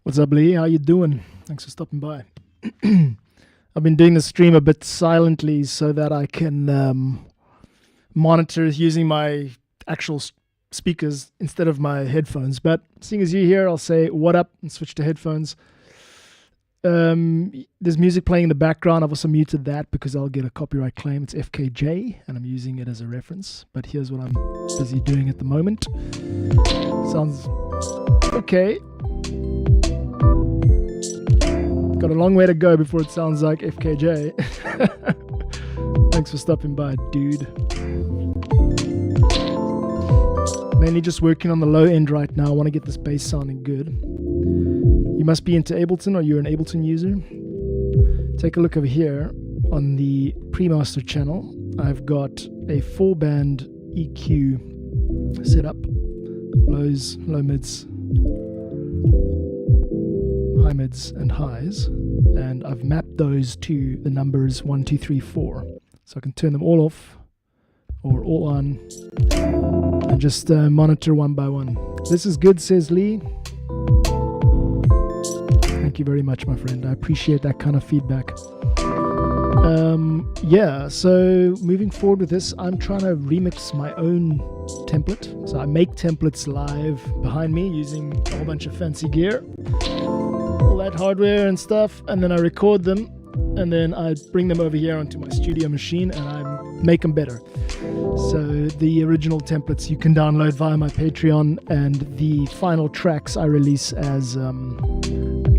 What's up, Lee? How you doing? Thanks for stopping by. I've been doing the stream a bit silently so that I can monitor using my actual speakers instead of my headphones. But seeing as you're here, I'll say what up and switch to headphones. There's music playing in the background. I've also muted that because I'll get a copyright claim. It's FKJ and I'm using it as a reference. But here's what I'm busy doing at the moment. Sounds okay. Got a long way to go before it sounds like FKJ. Thanks for stopping by, dude. Mainly just working on the low end right now. I want to get this bass sounding good. You must be into Ableton, or you're an Ableton user. Take a look over here on the pre-master channel. I've got a 4-band EQ set up. Lows, low mids, high mids and highs, and I've mapped those to the numbers 1, 2, 3, 4, so I can turn them all off or all on and just monitor one by one. This is good, says Lee. Thank you very much, my friend. I appreciate that kind of feedback. Yeah, so moving forward with this, I'm trying to remix my own template. So I make templates live behind me using a whole bunch of fancy gear, all that hardware and stuff, and then I record them, and then I bring them over here onto my studio machine and I make them better. So the original templates you can download via my Patreon, and the final tracks I release as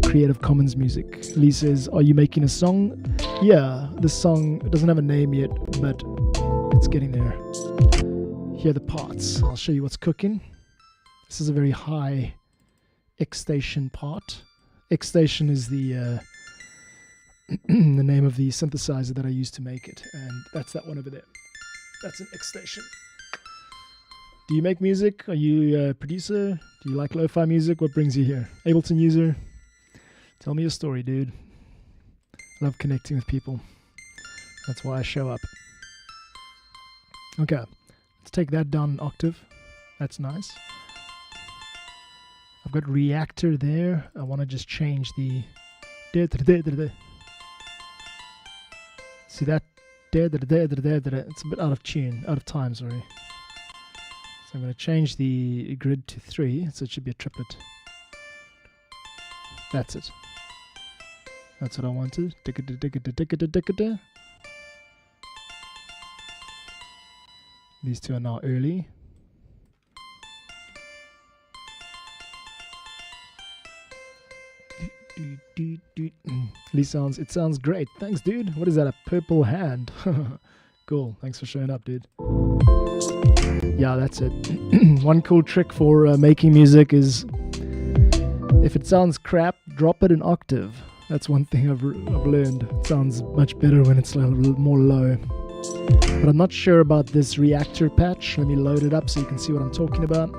Creative Commons music. Lee says, are you making a song? Yeah, this song doesn't have a name yet, but it's getting there. Here are the parts. I'll show you what's cooking. This is a very high X-Station part. X-Station is the the name of the synthesizer that I use to make it, and that's that one over there. That's an X-Station. Do you make music? Are you a producer? Do you like lo-fi music? What brings you here? Ableton user? Tell me your story, dude. I love connecting with people. That's why I show up. Okay, let's take that down an octave. That's nice. I've got reactor there. I want to just change the... See that? It's a bit out of tune, out of time, sorry. So I'm going to change the grid to 3, so it should be a triplet. That's it. That's what I wanted. These two are now early. Lee sounds, it sounds great. Thanks, dude. What is that, a purple hand? Cool. Thanks for showing up, dude. Yeah, that's it. One cool trick for making music is, if it sounds crap, drop it an octave. That's one thing I've learned. It sounds much better when it's a little more low. But I'm not sure about this reactor patch. Let me load it up so you can see what I'm talking about.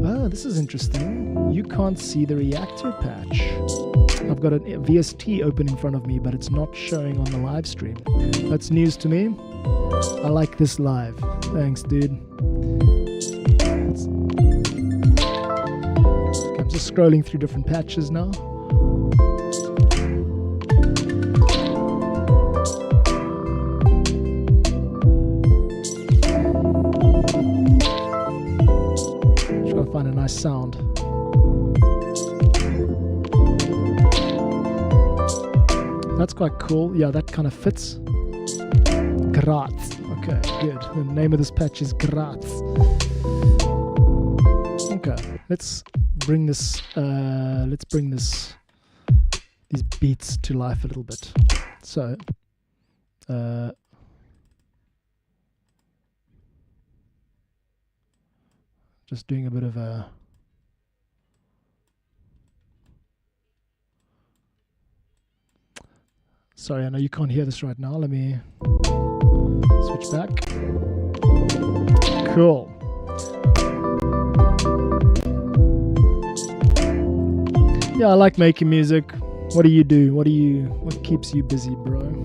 Ah, this is interesting. You can't see the reactor patch. I've got a VST open in front of me, but it's not showing on the live stream. That's news to me. I like this live. Thanks, dude. Okay, I'm just scrolling through different patches now. Try to find a nice sound. That's quite cool. Yeah, that kind of fits. Graz. Okay, good. The name of this patch is Graz. Okay, let's bring this these beats to life a little bit. So just doing a bit of a sorry, I know you can't hear this right now. Let me switch back. Cool. Yeah, I like making music. What do you do? What keeps you busy, bro?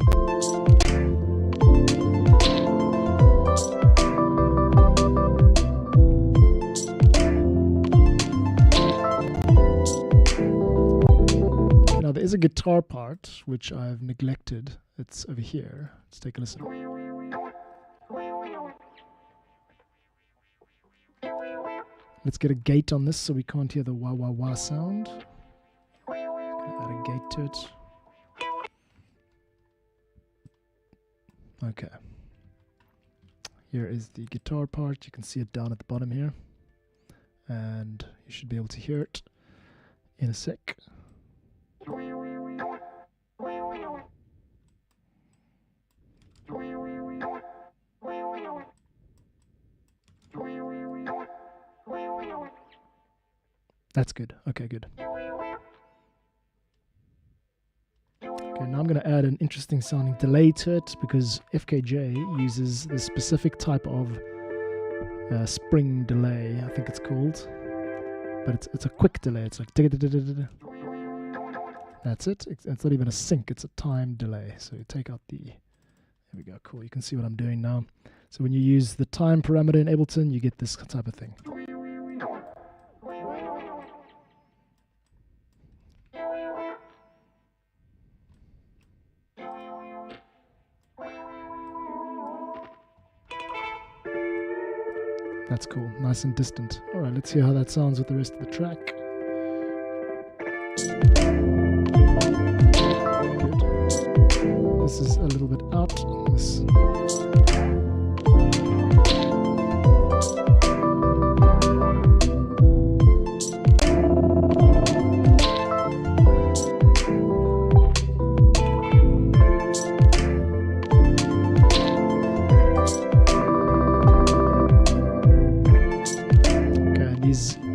is a guitar part which I've neglected. It's over here. Let's take a listen. Let's get a gate on this so we can't hear the wah wah wah sound. Add a gate to it. Okay. Here is the guitar part. You can see it down at the bottom here. And you should be able to hear it in a sec. That's good. Okay, good. Okay, now I'm going to add an interesting sounding delay to it because FKJ uses this specific type of spring delay, I think it's called. But it's a quick delay. It's like... That's it. It's not even a sync. It's a time delay. So you take out the... There we go. Cool. You can see what I'm doing now. So when you use the time parameter in Ableton, you get this type of thing. That's cool, nice and distant. Alright, let's hear how that sounds with the rest of the track. Good. This is a little bit out. This.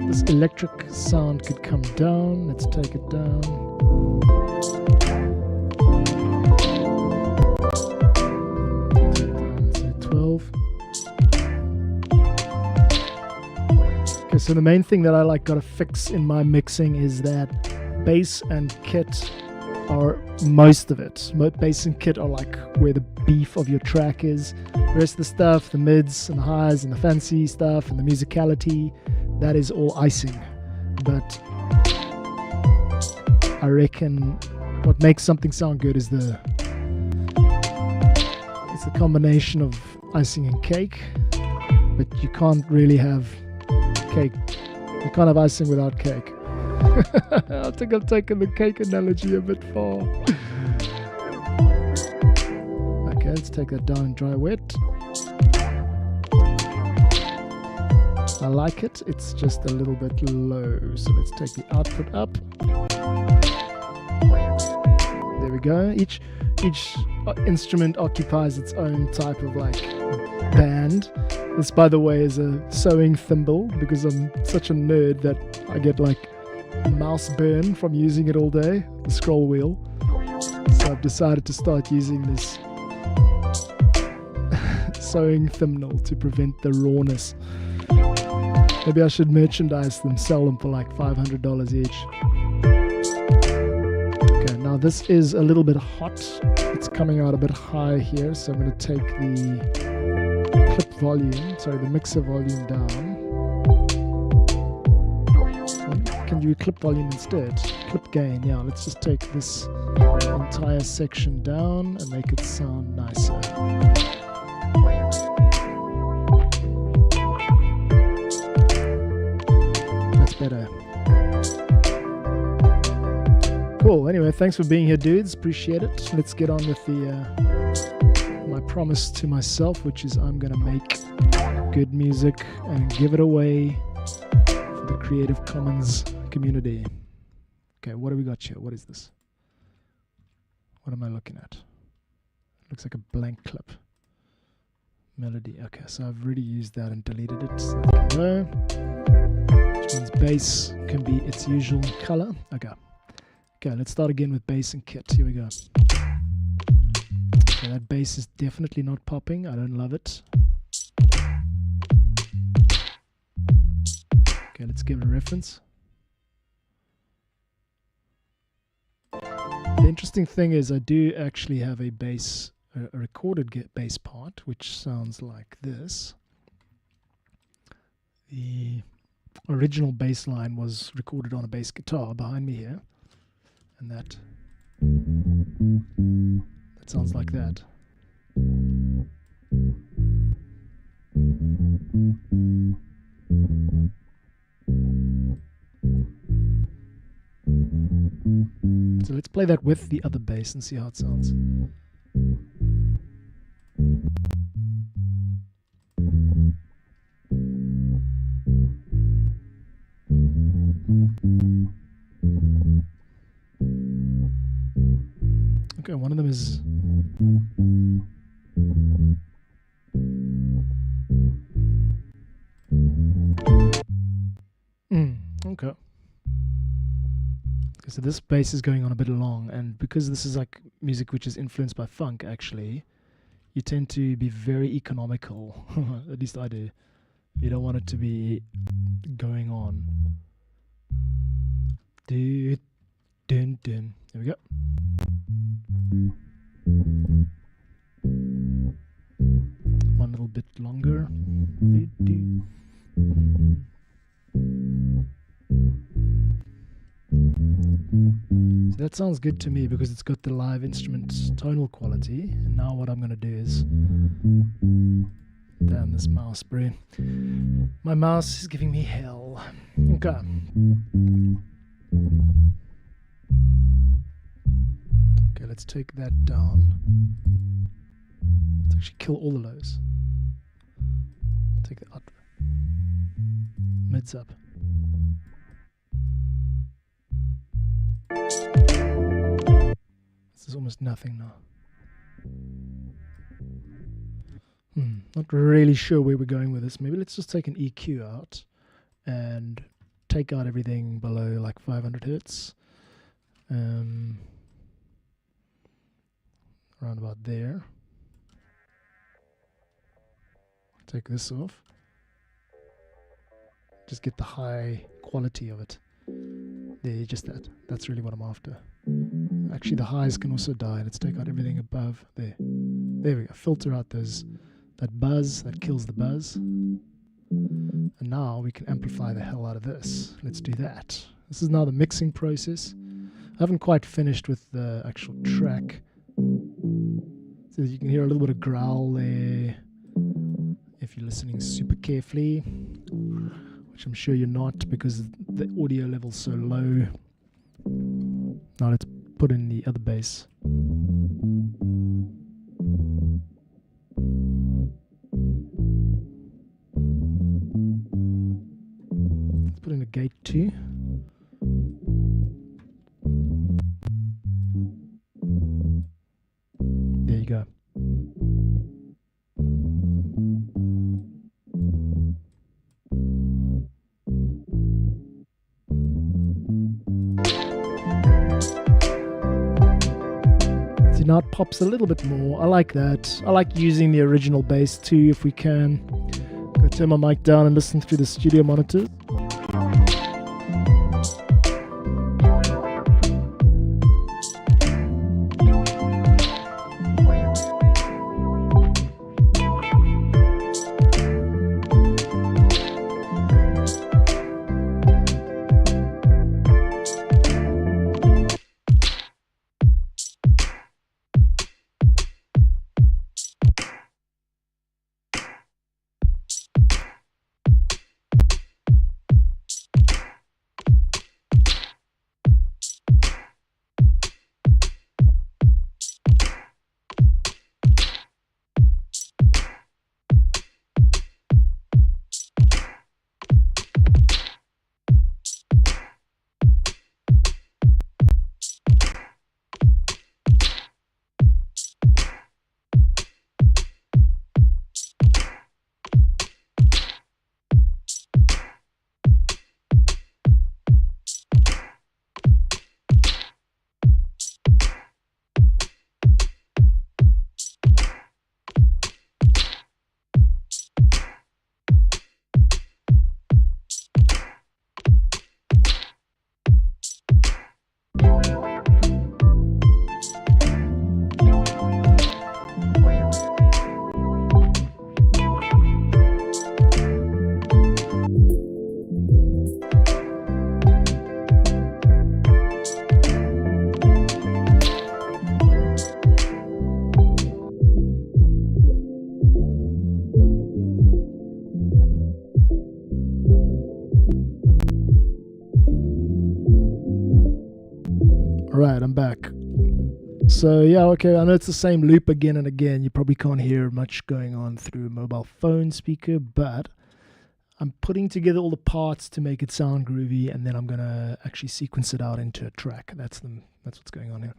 This electric sound could come down. Let's take it down. Let's say 12. Okay, so the main thing that I gotta fix in my mixing is that bass and kit are most of it. Bass and kit are like where the beef of your track is. The rest of the stuff, the mids and the highs and the fancy stuff and the musicality, that is all icing. But I reckon what makes something sound good is the combination of icing and cake. But you can't really have cake. You can't have icing without cake. I think I've taken the cake analogy a bit far. Okay, let's take that down and dry wet. I like it, it's just a little bit low. So let's take the output up. There we go. Each instrument occupies its own type of like band. This, by the way, is a sewing thimble because I'm such a nerd that I get like mouse burn from using it all day, the scroll wheel. So I've decided to start using this sewing thimble to prevent the rawness. Maybe I should merchandise them, sell them for like $500 each. Okay, now this is a little bit hot. It's coming out a bit high here, so I'm going to take the clip volume, sorry, the mixer volume down. Can you clip volume instead? Clip gain, yeah, let's just take this entire section down and make it sound nicer. Better. Cool. Anyway, thanks for being here, dudes. Appreciate it. Let's get on with the my promise to myself, which is I'm gonna make good music and give it away for the Creative Commons community. Okay, what do we got here? What is this? What am I looking at? Looks like a blank clip. Melody. Okay, so I've already used that and deleted it. So that can go. Which means bass can be its usual color. Okay, let's start again with bass and kit. Here we go. Okay, that bass is definitely not popping. I don't love it. Okay, let's give it a reference. The interesting thing is I do actually have a bass, a recorded bass part, which sounds like this. The original bass line was recorded on a bass guitar behind me here, and that that sounds like that. So let's play that with the other bass and see how it sounds. Okay, one of them is okay. So this bass is going on a bit long, and because this is like music which is influenced by funk, actually, you tend to be very economical. At least I do. You don't want it to be going on. Dun, dun. There we go. One little bit longer. So that sounds good to me because it's got the live instrument tonal quality. And now what I'm going to do is... Damn, this mouse, bro. My mouse is giving me hell. Okay. Okay, let's take that down. Let's actually kill all the lows. Take the up. Mids up. This is almost nothing now. Not really sure where we're going with this. Maybe let's just take an EQ out and take out everything below like 500 hertz. Around about there. Take this off. Just get the high quality of it. There, just that. That's really what I'm after. Actually, the highs can also die. Let's take out everything above. There. There we go. Filter out that buzz. That kills the buzz. And now we can amplify the hell out of this. Let's do that. This is now the mixing process. I haven't quite finished with the actual track. So you can hear a little bit of growl there. If you're listening super carefully. Which I'm sure you're not because the audio level's so low. Now let's put in the other bass. Let's put in a gate 2. There you go. Now it pops a little bit more. I like that. I like using the original bass too if we can. Go turn my mic down and listen through the studio monitors. So yeah, okay, I know it's the same loop again and again. You probably can't hear much going on through a mobile phone speaker, but I'm putting together all the parts to make it sound groovy, and then I'm gonna actually sequence it out into a track. That's what's going on here.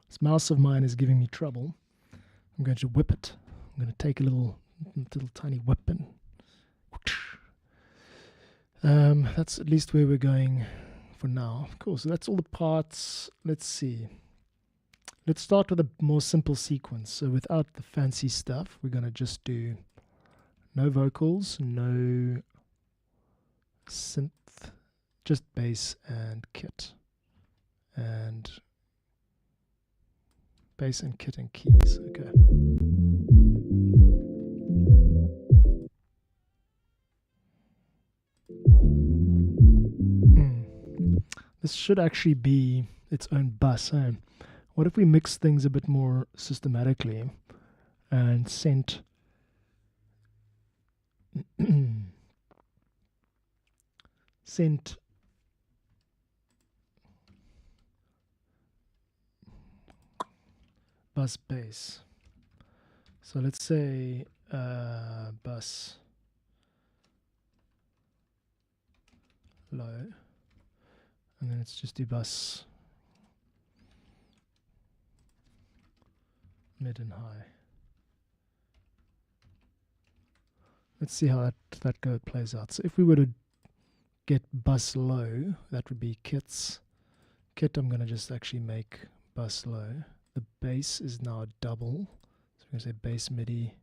This mouse of mine is giving me trouble. I'm going to whip it. I'm going to take a little tiny whip and that's at least where we're going for now. Cool, so that's all the parts. Let's see. Let's start with a more simple sequence. So without the fancy stuff, we're going to just do no vocals, no synth, just bass and kit. And bass and kit and keys. Okay. This should actually be its own bus. What if we mix things a bit more systematically and sent bus bass. So let's say bus low, and then let's just do bus mid and high. Let's see how that plays out. So if we were to get bus low, that would be kits. Kit, I'm going to just actually make bus low. The bass is now double. So we're going to say bass MIDI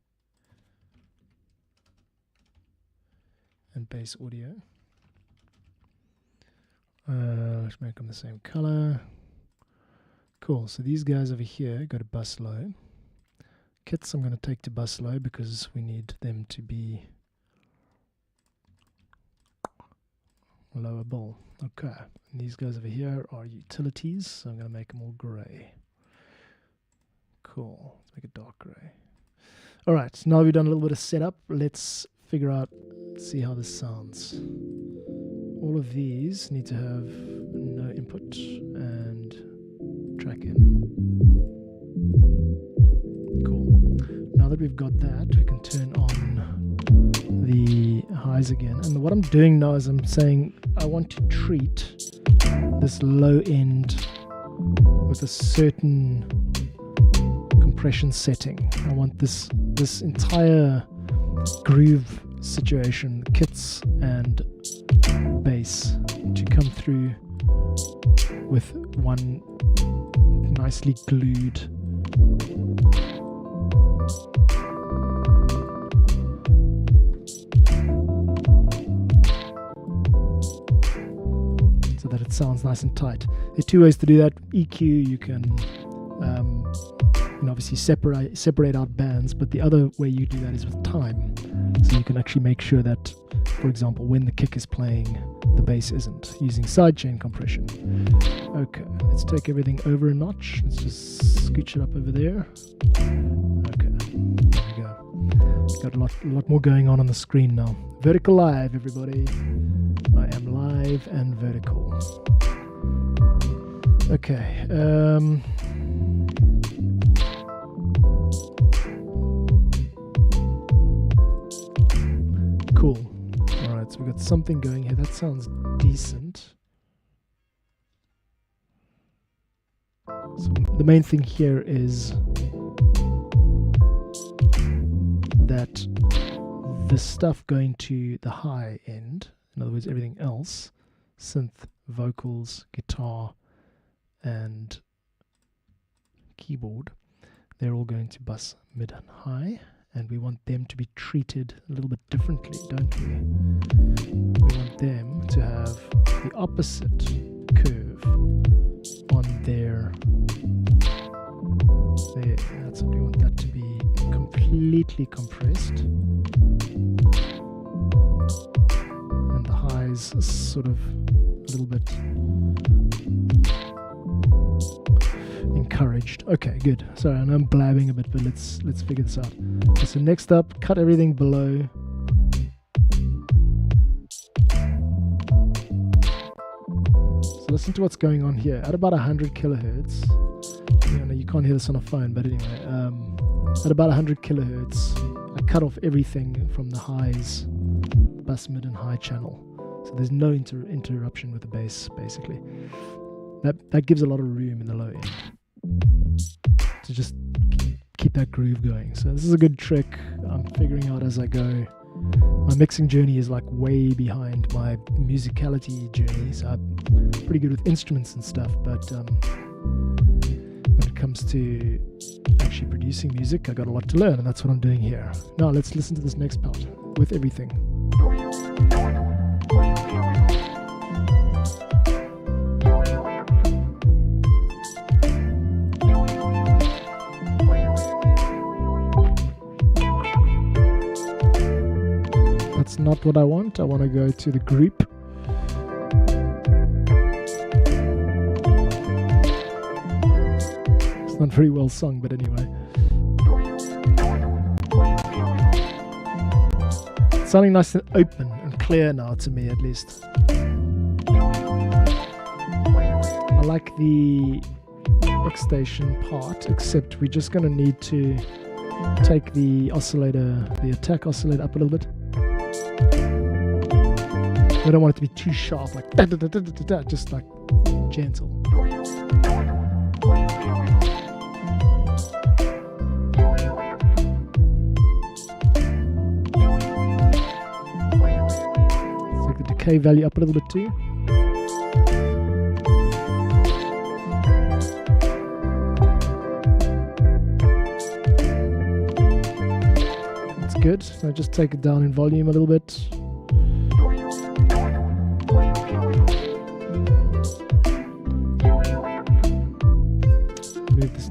and bass audio. Let's make them the same color. Cool, so these guys over here go to bus low. Kits I'm going to take to bus low because we need them to be lower bowl. Okay, and these guys over here are utilities, so I'm going to make them all gray. Cool, let's make it dark gray. Alright, now we've done a little bit of setup, let's figure out, see how this sounds. All of these need to have no input and track in. Cool. Now that we've got that, we can turn on the highs again. And what I'm doing now is I'm saying I want to treat this low end with a certain compression setting. I want this entire groove situation, kits and bass, to come through with one nicely glued so that it sounds nice and tight. There are two ways to do that. EQ, you can obviously separate out bands, but the other way you do that is with time. So you can actually make sure that, for example, when the kick is playing, the bass isn't, using sidechain compression. Okay, let's take everything over a notch. Let's just scooch it up over there. Okay, there we go. Got a lot more going on the screen now. Vertical live, everybody. I am live and vertical. Okay. Cool. Alright, so we've got something going here. That sounds decent. So the main thing here is that the stuff going to the high end, in other words, everything else, synth, vocals, guitar, and keyboard, they're all going to bus mid and high. And we want them to be treated a little bit differently, don't we? We want them to have the opposite curve on their. That's what we want that to be completely compressed. And the highs sort of a little bit encouraged. Okay, good. Sorry, I know I'm blabbing a bit, but let's figure this out. Okay, so next up, cut everything below. So listen to what's going on here. At about 100 kilohertz, can't hear this on a phone, but anyway, at about 100 kilohertz, I cut off everything from the highs, bus, mid, and high channel. So there's no interruption with the bass, basically. That gives a lot of room in the low end to just keep that groove going. So this is a good trick I'm figuring out as I go. My mixing journey is like way behind my musicality journey, so I'm pretty good with instruments and stuff, but when it comes to actually producing music, I got a lot to learn, and that's what I'm doing here. Now let's listen to this next part with everything. That's not what I want. I want to go to the group. It's not very well sung, but anyway. It's sounding nice and open and clear now, to me at least. I like the X-Station part, except we're just going to need to take the oscillator, the attack oscillator up a little bit. We don't want it to be too sharp, like da, da, da, da, da, da, just like gentle. Let's take the decay value up a little bit too. That's good. So just take it down in volume a little bit.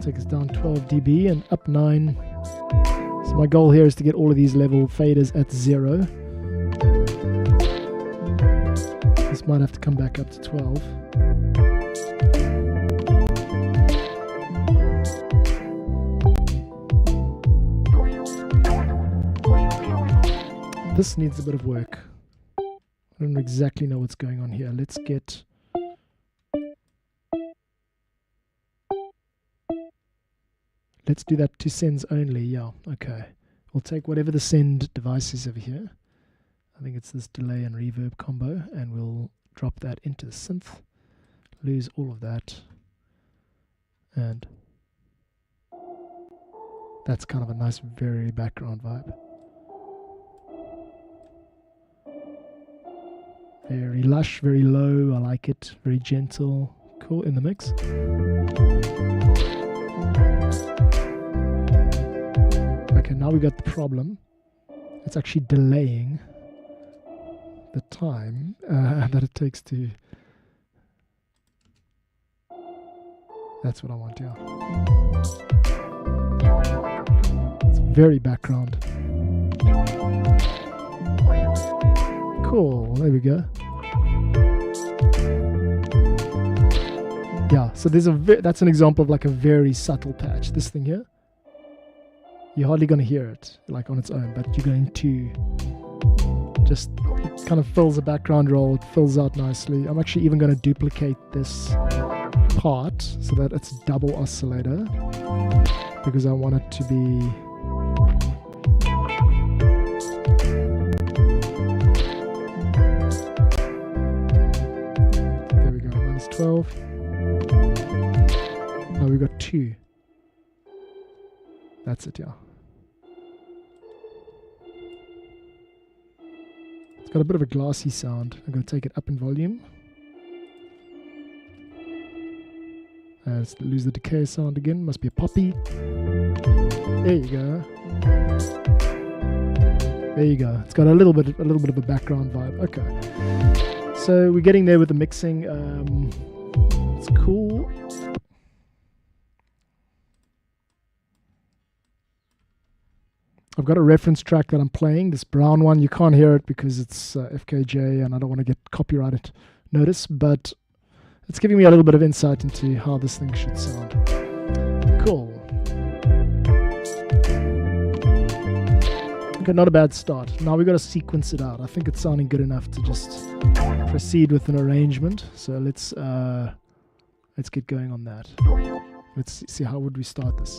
Take us down 12 dB and up 9. So my goal here is to get all of these level faders at 0. This might have to come back up to 12. This needs a bit of work. I don't exactly know what's going on here. Let's get... Let's do that to sends only, yeah, okay. We'll take whatever the send device is over here. I think it's this delay and reverb combo, and we'll drop that into synth, lose all of that, and that's kind of a nice, very background vibe. Very lush, very low, I like it, very gentle, cool in the mix. Okay, now we got the problem. It's actually delaying the time that it takes to... That's what I want, yeah. It's very background. Cool, there we go. Yeah, so there's that's an example of like a very subtle patch. This thing here. You're hardly going to hear it like on its own, but you're going to just, it kind of fills the background role, it fills out nicely. I'm actually even going to duplicate this part so that it's double oscillator, because I want it to be there we go, minus 12. Now we've got 2. That's it, yeah. It's got a bit of a glassy sound. I'm going to take it up in volume. Let's lose the decay sound again. Must be a poppy. There you go. There you go. It's got a little bit of a background vibe. Okay. So we're getting there with the mixing. It's cool. I've got a reference track that I'm playing, this brown one. You can't hear it because it's FKJ and I don't want to get copyrighted notice, but it's giving me a little bit of insight into how this thing should sound. Cool. Okay, not a bad start. Now we've got to sequence it out. I think it's sounding good enough to just proceed with an arrangement. So let's get going on that. Let's see how would we start this.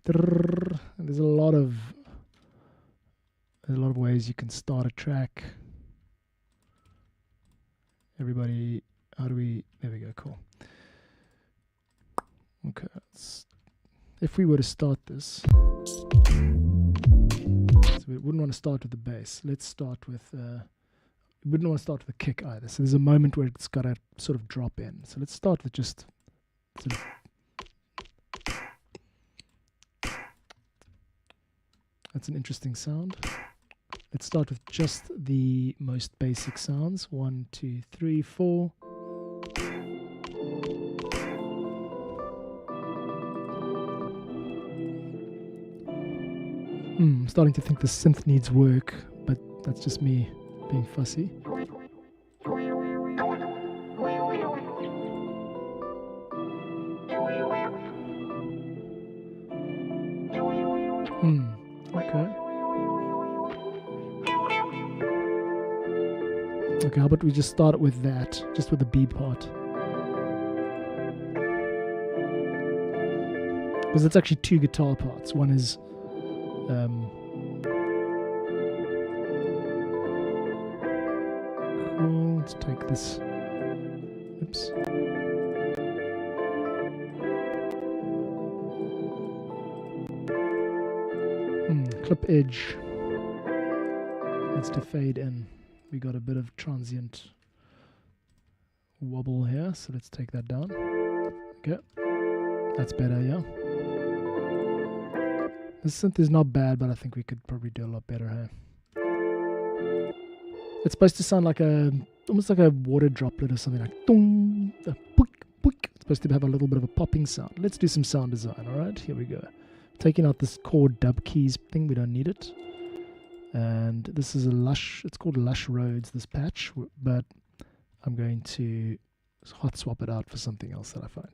There's a lot of ways you can start a track. Everybody, how do we? There we go. Cool. Okay. If we were to start this, so we wouldn't want to start with the bass. Let's start with. We wouldn't want to start with a kick either. So there's a moment where it's got to sort of drop in. So let's start with just. Sort of, that's an interesting sound. Let's start with just the most basic sounds. 1, 2, 3, 4. I'm starting to think the synth needs work, but that's just me being fussy. Okay. Okay, how about we just start with that, just with the B part. Because it's actually 2 guitar parts. One is cool. Let's take this. Oops. Clip edge. Needs to fade in. We got a bit of transient wobble here, so let's take that down. Okay, that's better, yeah. The synth is not bad, but I think we could probably do a lot better here. It's supposed to sound like almost like a water droplet or something, like dong, boink, boink. It's supposed to have a little bit of a popping sound. Let's do some sound design, alright? Here we go. Taking out this chord dub keys thing, we don't need it. And this is a Lush, it's called Lush Roads, this patch, but I'm going to hot swap it out for something else that I find.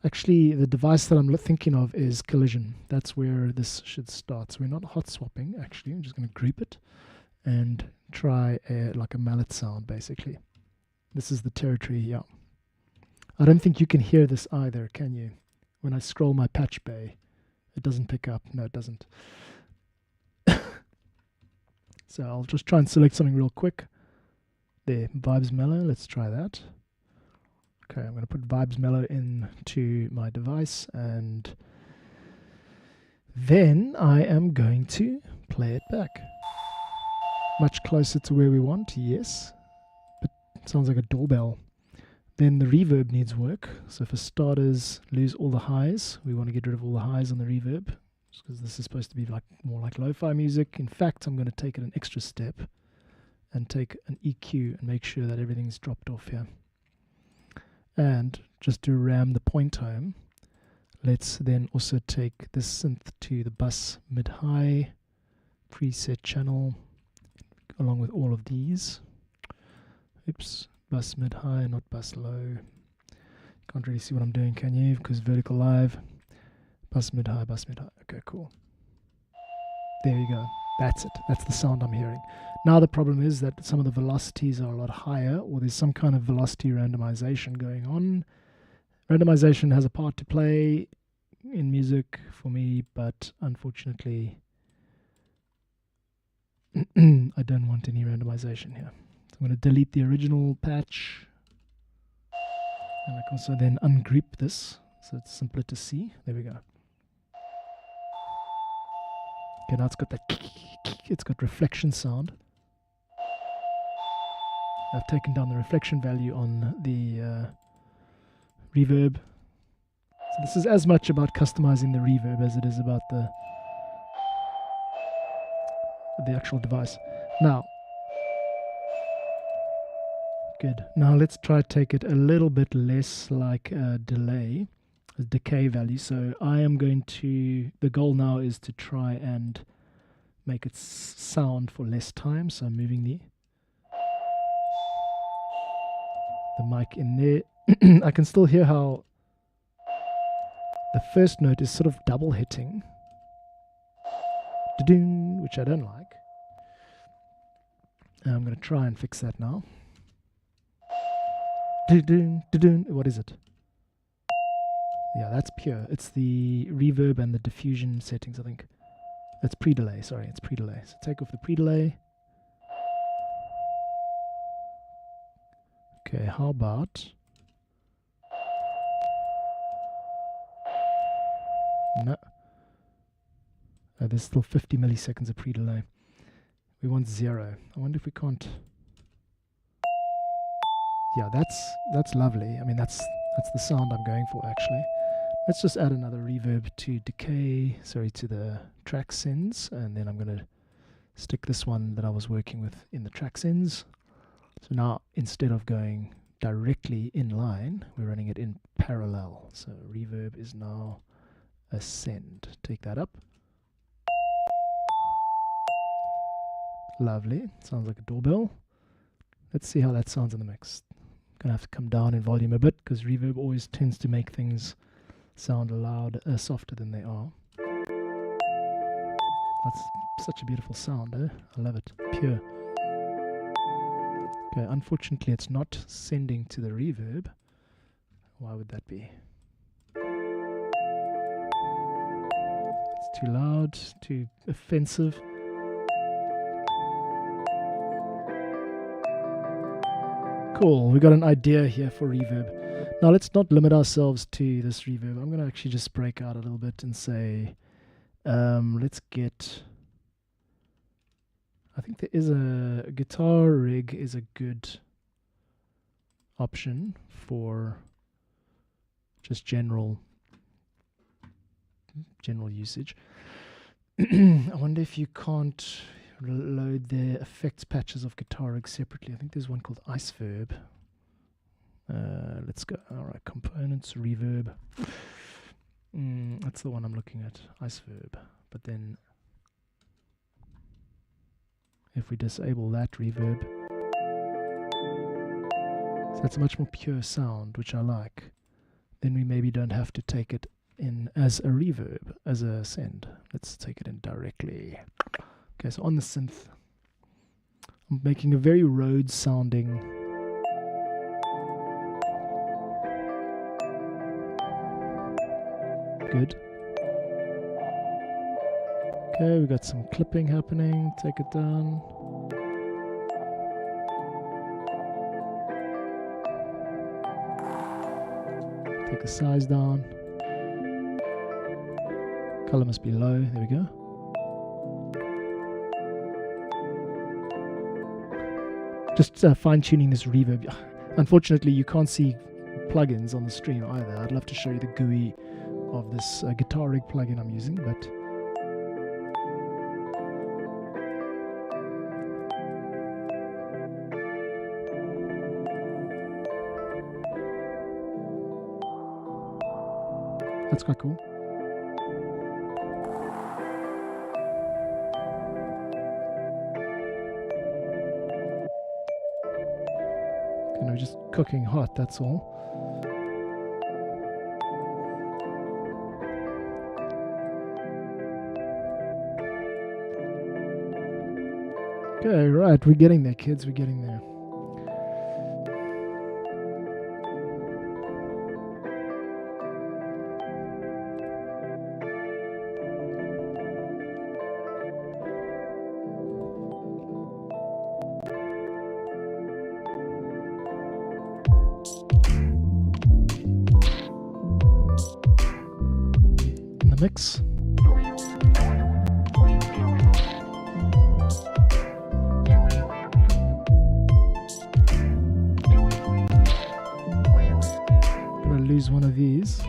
Actually, the device that I'm thinking of is Collision. That's where this should start. So we're not hot swapping, actually. I'm just going to group it and try like a mallet sound, basically. This is the territory, yeah. I don't think you can hear this either, can you? When I scroll my patch bay, it doesn't pick up. No, it doesn't. So I'll just try and select something real quick. There, Vibes Mellow. Let's try that. Okay, I'm going to put Vibes Mellow into my device, and then I am going to play it back. Much closer to where we want, yes. But it sounds like a doorbell. Then the reverb needs work. So for starters, lose all the highs. We want to get rid of all the highs on the reverb, because this is supposed to be like more like lo-fi music. In fact, I'm going to take it an extra step and take an EQ and make sure that everything's dropped off here. And just to ram the point home, let's then also take this synth to the bus mid-high preset channel along with all of these. Oops, bus mid-high, not bus low. Can't really see what I'm doing, can you? Because vertical live. Bus mid-high, bus mid-high. Okay, cool. There you go. That's it. That's the sound I'm hearing. Now the problem is that some of the velocities are a lot higher, or there's some kind of velocity randomization going on. Randomization has a part to play in music for me, but unfortunately I don't want any randomization here. So I'm going to delete the original patch, and I can also then ungroup this so it's simpler to see. There we go. Okay, now it's got that, it's got reflection sound. I've taken down the reflection value on the reverb. So this is as much about customizing the reverb as it is about the actual device. Now, good. Now let's try to take it a little bit less like a delay, a decay value. So I am going to, the goal now is to try and make it sound for less time. So I'm moving the mic in there. I can still hear how the first note is sort of double hitting, which I don't like. And I'm going to try and fix that now. What is it? Yeah, that's pure. It's the reverb and the diffusion settings, I think. That's pre-delay, sorry, it's pre-delay. So take off the pre-delay. Okay, how about... No. Oh, there's still 50 milliseconds of pre-delay. We want 0. I wonder if we can't... Yeah, that's lovely. I mean, that's the sound I'm going for, actually. Let's just add another reverb to the track sends, and then I'm going to stick this one that I was working with in the track sends. So now, instead of going directly in line, we're running it in parallel. So reverb is now a send. Take that up. Lovely. Sounds like a doorbell. Let's see how that sounds in the mix. Gonna have to come down in volume a bit because reverb always tends to make things sound softer than they are. That's such a beautiful sound, eh? I love it. Pure. Okay, unfortunately it's not sending to the reverb. Why would that be? It's too loud, too offensive. Cool, we got an idea here for reverb. Now let's not limit ourselves to this reverb. I'm going to actually just break out a little bit and say, let's get... I think there is a guitar rig is a good option for just general usage. I wonder if you can't load the effects patches of guitar rig separately. I think there's one called Iceverb. Let's go. Alright, components, reverb. That's the one I'm looking at, Iceverb. But then if we disable that reverb, so that's a much more pure sound, which I like. Then we maybe don't have to take it in as a reverb, as a send. Let's take it in directly. Okay, so on the synth, I'm making a very Rhodes sounding good. Okay, we got some clipping happening. Take it down. Take the size down. Color must be low. There we go. Just fine-tuning this reverb. Unfortunately, you can't see plugins on the stream either. I'd love to show you the GUI of this guitar rig plugin I'm using, but that's quite cool. Just cooking hot, that's all. Okay, right, we're getting there, kids, we're getting there. Mix. Gonna lose one of these.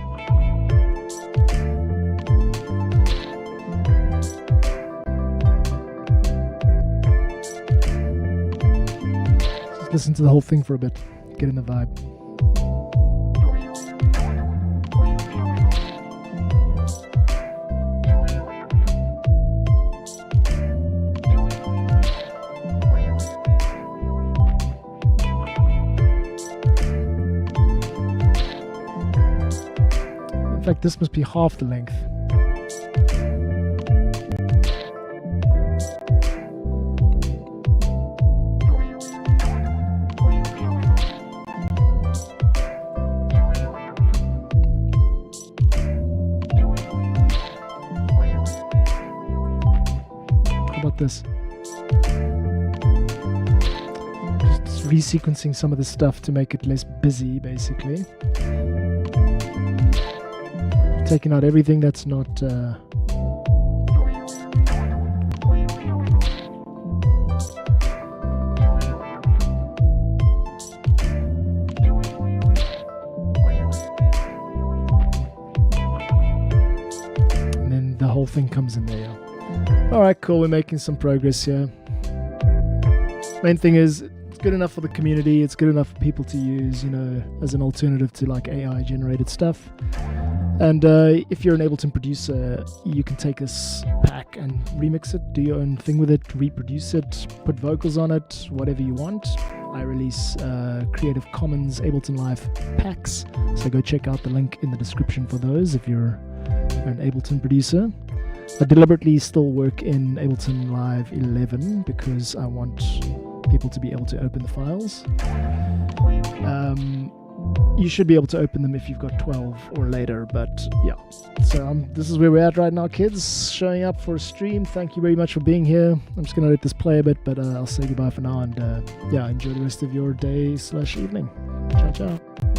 Just listen to the whole thing for a bit, get in the vibe. In fact, this must be half the length. this. Just resequencing some of the stuff to make it less busy, basically. Taking out everything that's not... the whole thing comes in there. Alright, cool, we're making some progress here. Main thing is, it's good enough for the community, it's good enough for people to use, you know, as an alternative to like AI generated stuff. And if you're an Ableton producer, you can take this pack and remix it, do your own thing with it, reproduce it, put vocals on it, whatever you want. I release Creative Commons Ableton Live packs, so go check out the link in the description for those if you're an Ableton producer. I deliberately still work in Ableton Live 11 because I want people to be able to open the files. You should be able to open them if you've got 12 or later, but yeah. So this is where we're at right now, kids. Showing up for a stream. Thank you very much for being here. I'm just going to let this play a bit, but I'll say goodbye for now, and yeah, enjoy the rest of your day/evening. Ciao, ciao.